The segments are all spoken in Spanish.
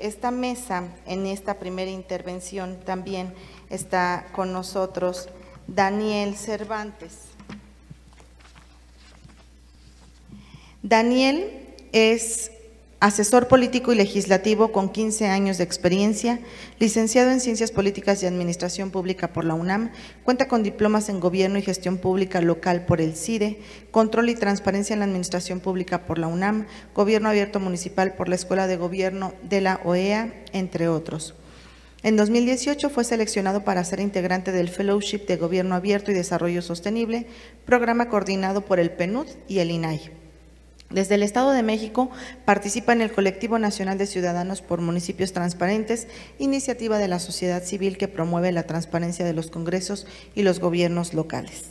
esta mesa, en esta primera intervención, también está con nosotros Daniel Cervantes. Daniel es asesor político y legislativo con 15 años de experiencia, licenciado en Ciencias Políticas y Administración Pública por la UNAM, cuenta con diplomas en Gobierno y Gestión Pública Local por el CIDE, Control y Transparencia en la Administración Pública por la UNAM, Gobierno Abierto Municipal por la Escuela de Gobierno de la OEA, entre otros. En 2018 fue seleccionado para ser integrante del Fellowship de Gobierno Abierto y Desarrollo Sostenible, programa coordinado por el PNUD y el INAI. Desde el Estado de México participa en el Colectivo Nacional de Ciudadanos por Municipios Transparentes, iniciativa de la sociedad civil que promueve la transparencia de los congresos y los gobiernos locales.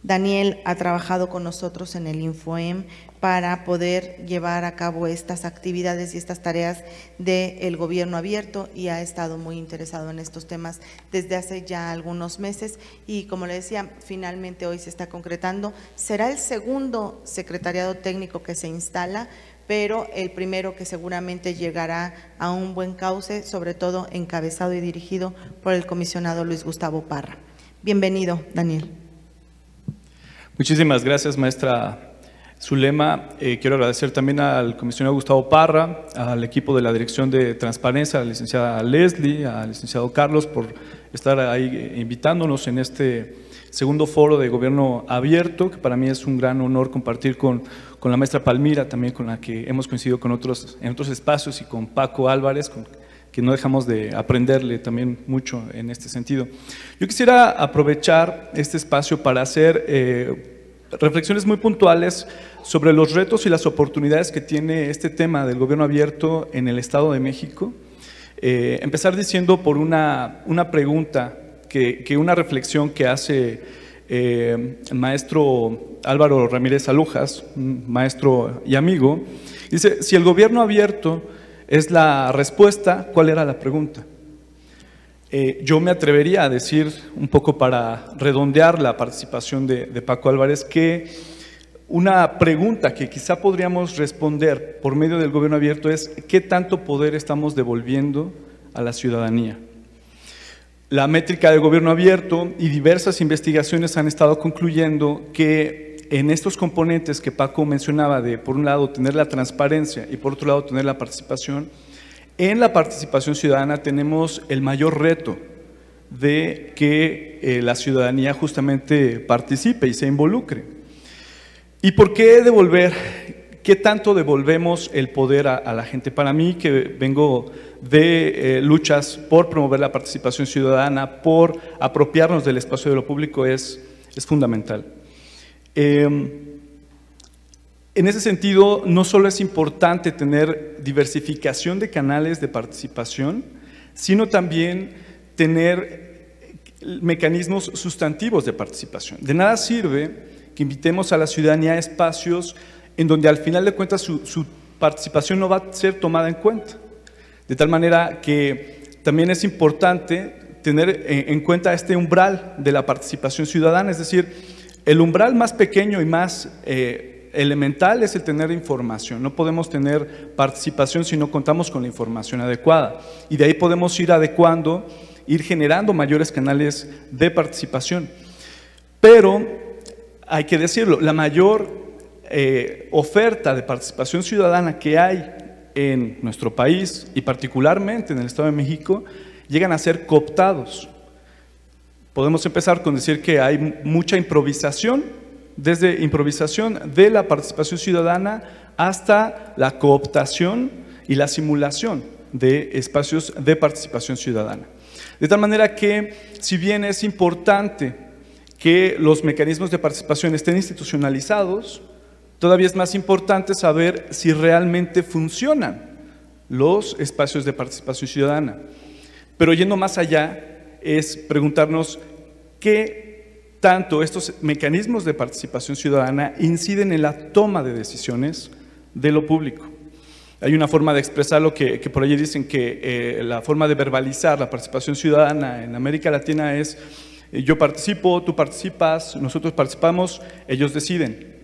Daniel ha trabajado con nosotros en el InfoEM para poder llevar a cabo estas actividades y estas tareas del gobierno abierto y ha estado muy interesado en estos temas desde hace ya algunos meses y, como le decía, finalmente hoy se está concretando. Será el segundo secretariado técnico que se instala, pero el primero que seguramente llegará a un buen cauce, sobre todo encabezado y dirigido por el comisionado Luis Gustavo Parra. Bienvenido, Daniel. Muchísimas gracias, maestra Zulema. Quiero agradecer también al comisionado Gustavo Parra, al equipo de la Dirección de Transparencia, a la licenciada Leslie, al licenciado Carlos, por estar ahí invitándonos en este segundo foro de Gobierno Abierto, que para mí es un gran honor compartir con la maestra Palmira, también con la que hemos coincidido en otros espacios, y con Paco Álvarez, que no dejamos de aprenderle también mucho en este sentido. Yo quisiera aprovechar este espacio para hacer reflexiones muy puntuales sobre los retos y las oportunidades que tiene este tema del gobierno abierto en el Estado de México. Empezar diciendo por una pregunta, una reflexión que hace el maestro Álvaro Ramírez Alujas, maestro y amigo. Dice: si el gobierno abierto es la respuesta, ¿cuál era la pregunta? Yo me atrevería a decir, un poco para redondear la participación de Paco Álvarez, que una pregunta que quizá podríamos responder por medio del gobierno abierto es: ¿qué tanto poder estamos devolviendo a la ciudadanía? La métrica del gobierno abierto y diversas investigaciones han estado concluyendo que en estos componentes que Paco mencionaba, de por un lado tener la transparencia y por otro lado tener la participación, en la participación ciudadana tenemos el mayor reto de que la ciudadanía justamente participe y se involucre. ¿Y por qué devolver? ¿Qué tanto devolvemos el poder a la gente? Para mí, que vengo de luchas por promover la participación ciudadana, por apropiarnos del espacio de lo público, es fundamental. En ese sentido, no solo es importante tener diversificación de canales de participación, sino también tener mecanismos sustantivos de participación. De nada sirve que invitemos a la ciudadanía a espacios en donde al final de cuentas su participación no va a ser tomada en cuenta. De tal manera que también es importante tener en cuenta este umbral de la participación ciudadana, es decir, el umbral más pequeño y más elemental es el tener información. No podemos tener participación si no contamos con la información adecuada, y de ahí podemos ir adecuando, ir generando mayores canales de participación. Pero hay que decirlo, la mayor oferta de participación ciudadana que hay en nuestro país, y particularmente en el Estado de México, llegan a ser cooptados. Podemos empezar con decir que hay mucha improvisación, desde improvisación de la participación ciudadana hasta la cooptación y la simulación de espacios de participación ciudadana. De tal manera que, si bien es importante que los mecanismos de participación estén institucionalizados, todavía es más importante saber si realmente funcionan los espacios de participación ciudadana. Pero yendo más allá, es preguntarnos qué tanto estos mecanismos de participación ciudadana inciden en la toma de decisiones de lo público. Hay una forma de expresarlo que por allí dicen que la forma de verbalizar la participación ciudadana en América Latina es: yo participo, tú participas, nosotros participamos, ellos deciden.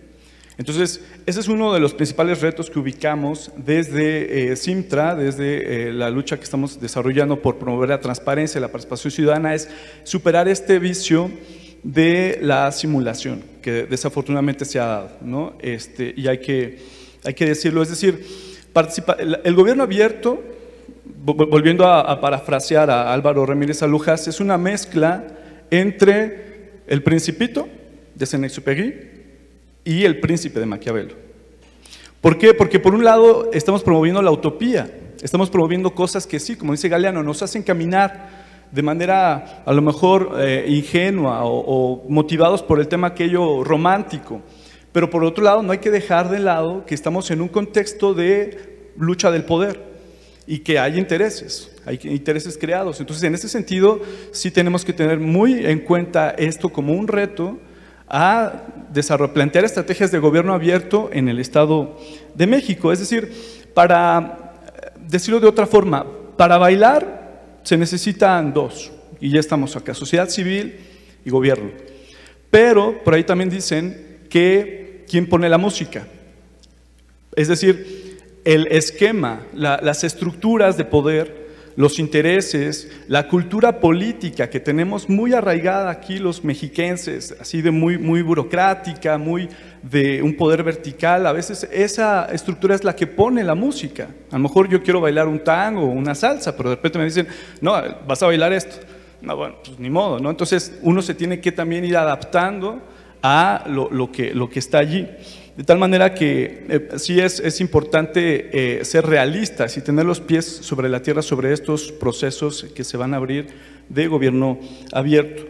Entonces, ese es uno de los principales retos que ubicamos desde CIMTRA, desde la lucha que estamos desarrollando por promover la transparencia y la participación ciudadana, es superar este vicio de la simulación, que desafortunadamente se ha dado, ¿no? Y hay que decirlo, es decir, el gobierno abierto, volviendo a parafrasear a Álvaro Ramírez Alujas, es una mezcla entre El Principito de Saint-Exupéry y El Príncipe de Maquiavelo. ¿Por qué? Porque por un lado estamos promoviendo la utopía, estamos promoviendo cosas que sí, como dice Galeano, nos hacen caminar de manera a lo mejor ingenua o motivados por el tema aquello romántico, pero por otro lado no hay que dejar de lado que estamos en un contexto de lucha del poder y que hay intereses creados. Entonces, en ese sentido, sí tenemos que tener muy en cuenta esto como un reto a plantear estrategias de gobierno abierto en el Estado de México. Es decir, para decirlo de otra forma, para bailar se necesitan dos, y ya estamos acá, sociedad civil y gobierno. Pero por ahí también dicen que ¿quién pone la música? Es decir, el esquema, las estructuras de poder, los intereses, la cultura política que tenemos muy arraigada aquí los mexiquenses, así de muy burocrática, muy de un poder vertical, a veces esa estructura es la que pone la música. A lo mejor yo quiero bailar un tango o una salsa, pero de repente me dicen, no, vas a bailar esto. No, bueno, pues ni modo, ¿no? Entonces uno se tiene que también ir adaptando a lo que está allí. De tal manera que sí es importante ser realistas y tener los pies sobre la tierra sobre estos procesos que se van a abrir de gobierno abierto.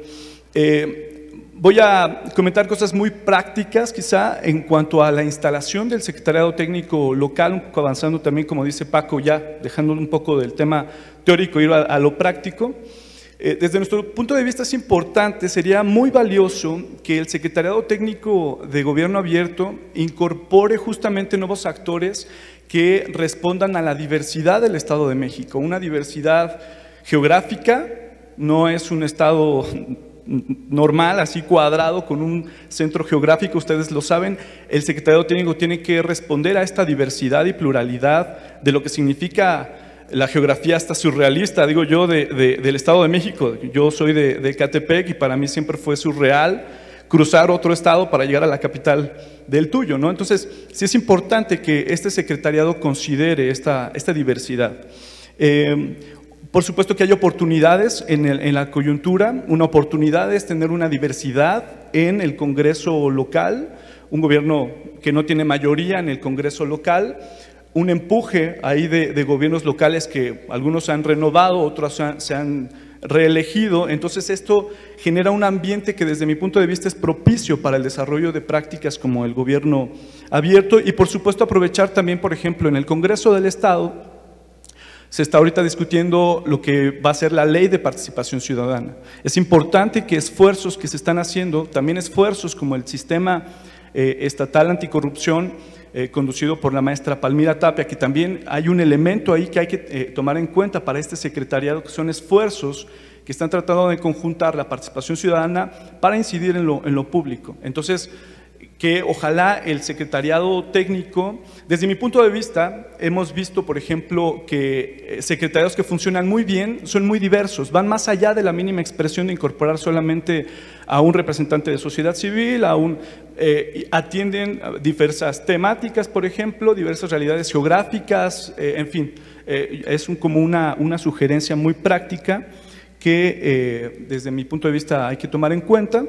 Voy a comentar cosas muy prácticas quizá en cuanto a la instalación del secretariado técnico local, un poco avanzando también, como dice Paco, ya dejando un poco del tema teórico, ir a lo práctico. Desde nuestro punto de vista es importante, sería muy valioso que el Secretariado Técnico de Gobierno Abierto incorpore justamente nuevos actores que respondan a la diversidad del Estado de México, una diversidad geográfica, no es un estado normal, así cuadrado, con un centro geográfico, ustedes lo saben. El Secretariado Técnico tiene que responder a esta diversidad y pluralidad de lo que significa la geografía hasta surrealista, digo yo, del Estado de México. Yo soy de Ecatepec y para mí siempre fue surreal cruzar otro estado para llegar a la capital del tuyo, ¿no? Entonces, sí es importante que este secretariado considere esta diversidad. Por supuesto que hay oportunidades en la coyuntura. Una oportunidad es tener una diversidad en el Congreso local, un gobierno que no tiene mayoría en el Congreso local, un empuje ahí de gobiernos locales que algunos se han renovado, otros se han reelegido. Entonces esto genera un ambiente que desde mi punto de vista es propicio para el desarrollo de prácticas como el gobierno abierto y por supuesto aprovechar también, por ejemplo, en el Congreso del Estado se está ahorita discutiendo lo que va a ser la ley de participación ciudadana. Es importante que esfuerzos que se están haciendo, también esfuerzos como el sistema estatal anticorrupción, conducido por la maestra Palmira Tapia, que también hay un elemento ahí que hay que tomar en cuenta para este secretariado, que son esfuerzos que están tratando de conjuntar la participación ciudadana para incidir en lo público. Entonces, que ojalá el secretariado técnico, desde mi punto de vista, hemos visto, por ejemplo, que secretariados que funcionan muy bien son muy diversos, van más allá de la mínima expresión de incorporar solamente a un representante de sociedad civil, atienden diversas temáticas, por ejemplo, diversas realidades geográficas, en fin, es como una sugerencia muy práctica que desde mi punto de vista hay que tomar en cuenta.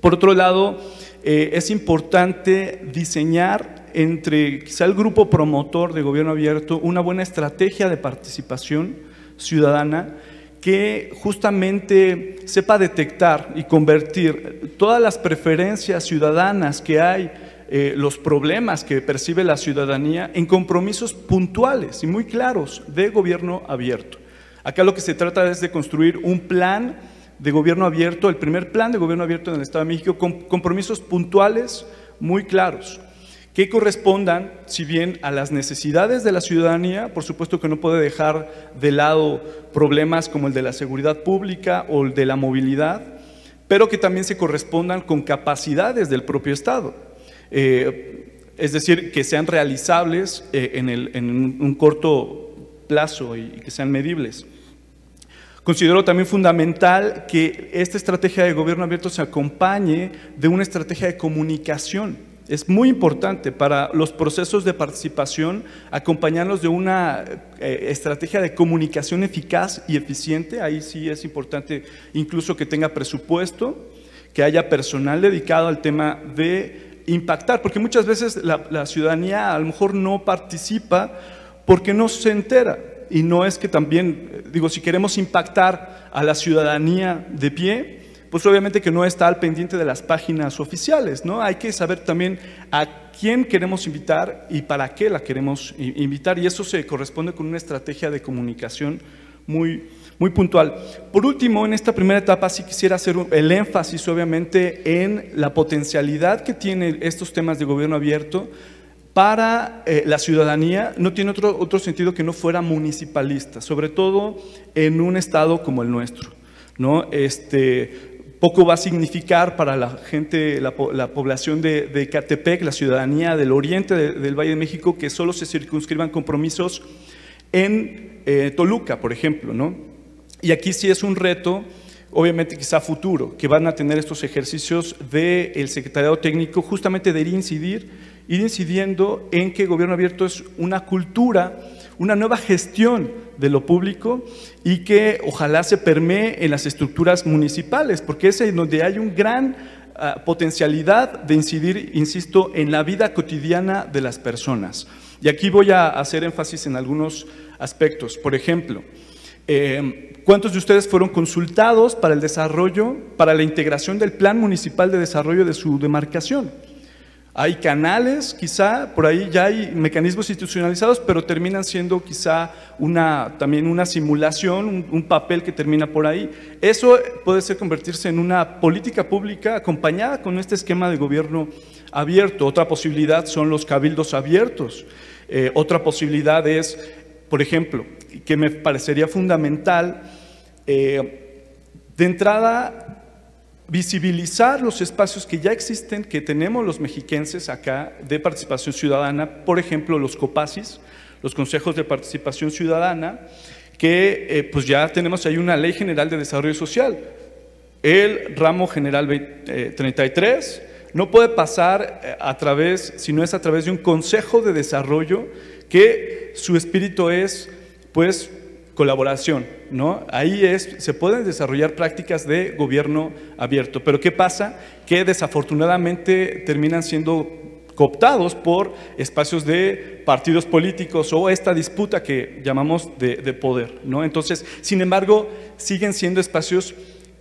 Por otro lado, es importante diseñar entre quizá el grupo promotor de gobierno abierto una buena estrategia de participación ciudadana que justamente sepa detectar y convertir todas las preferencias ciudadanas que hay, los problemas que percibe la ciudadanía en compromisos puntuales y muy claros de gobierno abierto. Acá lo que se trata es de construir un plan de gobierno abierto, el primer plan de gobierno abierto en el Estado de México, con compromisos puntuales muy claros, que correspondan, si bien a las necesidades de la ciudadanía, por supuesto que no puede dejar de lado problemas como el de la seguridad pública o el de la movilidad, pero que también se correspondan con capacidades del propio Estado. es decir, que sean realizables en un corto plazo y que sean medibles. Considero también fundamental que esta estrategia de gobierno abierto se acompañe de una estrategia de comunicación. Es muy importante para los procesos de participación acompañarlos de una estrategia de comunicación eficaz y eficiente. Ahí sí es importante incluso que tenga presupuesto, que haya personal dedicado al tema de impactar, porque muchas veces la ciudadanía a lo mejor no participa porque no se entera. Y no es que también, digo, si queremos impactar a la ciudadanía de pie, pues obviamente que no está al pendiente de las páginas oficiales, ¿no? Hay que saber también a quién queremos invitar y para qué la queremos invitar, y eso se corresponde con una estrategia de comunicación muy puntual. Por último, en esta primera etapa sí quisiera hacer el énfasis obviamente en la potencialidad que tienen estos temas de gobierno abierto para la ciudadanía. No tiene otro sentido que no fuera municipalista, sobre todo en un estado como el nuestro, ¿no? Poco va a significar para la gente, la población de Ecatepec, la ciudadanía del oriente del Valle de México, que solo se circunscriban compromisos en Toluca, por ejemplo, ¿no? Y aquí sí es un reto, obviamente quizá futuro, que van a tener estos ejercicios del Secretariado Técnico, justamente de ir incidiendo en que gobierno abierto es una cultura, una nueva gestión de lo público y que ojalá se permee en las estructuras municipales, porque es en donde hay una gran potencialidad de incidir, insisto, en la vida cotidiana de las personas. Y aquí voy a hacer énfasis en algunos aspectos. Por ejemplo, ¿cuántos de ustedes fueron consultados para el desarrollo, para la integración del Plan Municipal de Desarrollo de su demarcación? Hay canales, quizá, por ahí ya hay mecanismos institucionalizados, pero terminan siendo quizá también una simulación, un papel que termina por ahí. Eso puede convertirse en una política pública acompañada con este esquema de gobierno abierto. Otra posibilidad son los cabildos abiertos. Otra posibilidad es, por ejemplo, que me parecería fundamental, de entrada, visibilizar los espacios que ya existen, que tenemos los mexiquenses acá de participación ciudadana, por ejemplo los COPACIS, los Consejos de Participación Ciudadana, que pues ya tenemos ahí una Ley General de Desarrollo Social. El ramo general 33 no puede pasar si no es a través de un Consejo de Desarrollo que su espíritu es pues colaboración, ¿no? Ahí se pueden desarrollar prácticas de gobierno abierto, pero ¿qué pasa? Que desafortunadamente terminan siendo cooptados por espacios de partidos políticos o esta disputa que llamamos de poder, ¿no? Entonces, sin embargo, siguen siendo espacios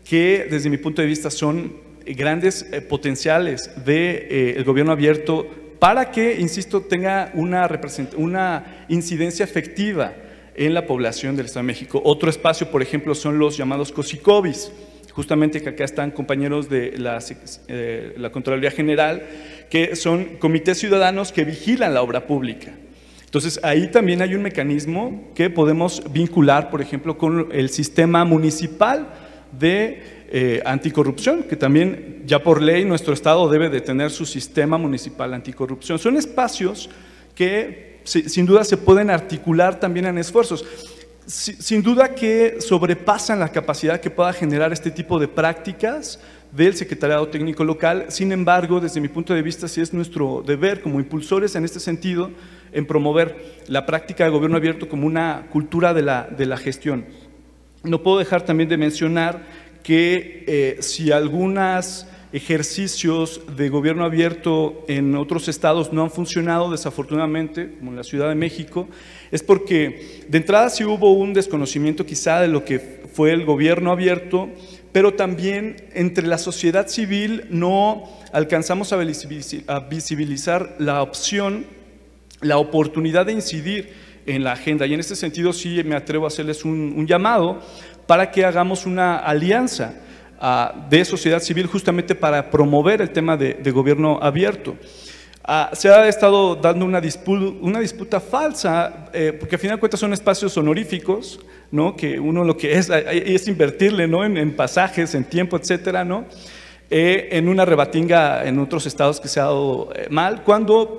que desde mi punto de vista son grandes potenciales del gobierno abierto para que, insisto, tenga una incidencia efectiva en la población del Estado de México. Otro espacio, por ejemplo, son los llamados COSICOBIS, justamente que acá están compañeros de la Contraloría General, que son comités ciudadanos que vigilan la obra pública. Entonces, ahí también hay un mecanismo que podemos vincular, por ejemplo, con el sistema municipal de anticorrupción, que también ya por ley nuestro Estado debe de tener su sistema municipal anticorrupción. Son espacios que sin duda se pueden articular también en esfuerzos, sin duda que sobrepasan la capacidad que pueda generar este tipo de prácticas del Secretariado Técnico Local. Sin embargo, desde mi punto de vista, sí es nuestro deber como impulsores en este sentido, en promover la práctica de gobierno abierto como una cultura de la gestión. No puedo dejar también de mencionar que si algunos ejercicios de gobierno abierto en otros estados no han funcionado, desafortunadamente, como en la Ciudad de México, es porque de entrada sí hubo un desconocimiento quizá de lo que fue el gobierno abierto, pero también entre la sociedad civil no alcanzamos a visibilizar la opción, la oportunidad de incidir en la agenda. Y en este sentido sí me atrevo a hacerles un llamado para que hagamos una alianza de sociedad civil justamente para promover el tema de gobierno abierto. Se ha estado dando una disputa falsa, porque al final de cuentas son espacios honoríficos, ¿no? Que uno lo que es invertirle, ¿no? en pasajes, en tiempo, etcétera, ¿no? en una rebatinga en otros estados que se ha dado mal, cuando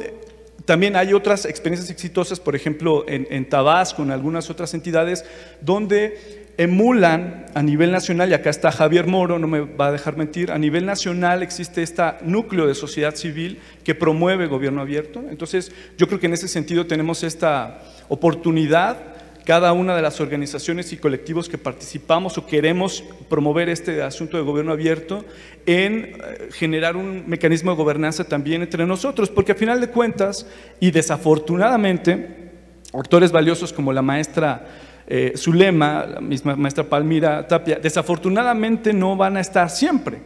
también hay otras experiencias exitosas, por ejemplo, en Tabasco, en algunas otras entidades, donde emulan a nivel nacional, y acá está Javier Moro, no me va a dejar mentir, a nivel nacional existe este núcleo de sociedad civil que promueve gobierno abierto. Entonces, yo creo que en ese sentido tenemos esta oportunidad, cada una de las organizaciones y colectivos que participamos o queremos promover este asunto de gobierno abierto, en generar un mecanismo de gobernanza también entre nosotros, porque a final de cuentas, y desafortunadamente, actores valiosos como la maestra Zulema, la misma maestra Palmira Tapia, desafortunadamente no van a estar siempre,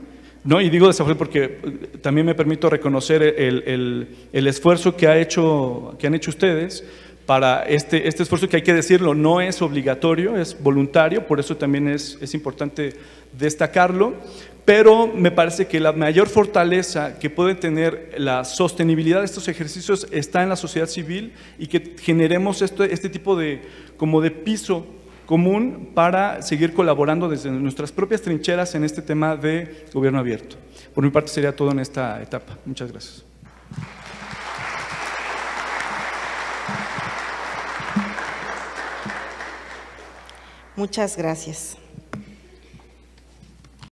¿no? Y digo desafortunadamente porque también me permito reconocer el esfuerzo que han hecho ustedes para este esfuerzo, que hay que decirlo, no es obligatorio, es voluntario, por eso también es importante destacarlo, pero me parece que la mayor fortaleza que puede tener la sostenibilidad de estos ejercicios está en la sociedad civil, y que generemos este tipo de piso común para seguir colaborando desde nuestras propias trincheras en este tema de gobierno abierto. Por mi parte sería todo en esta etapa. Muchas gracias. Muchas gracias.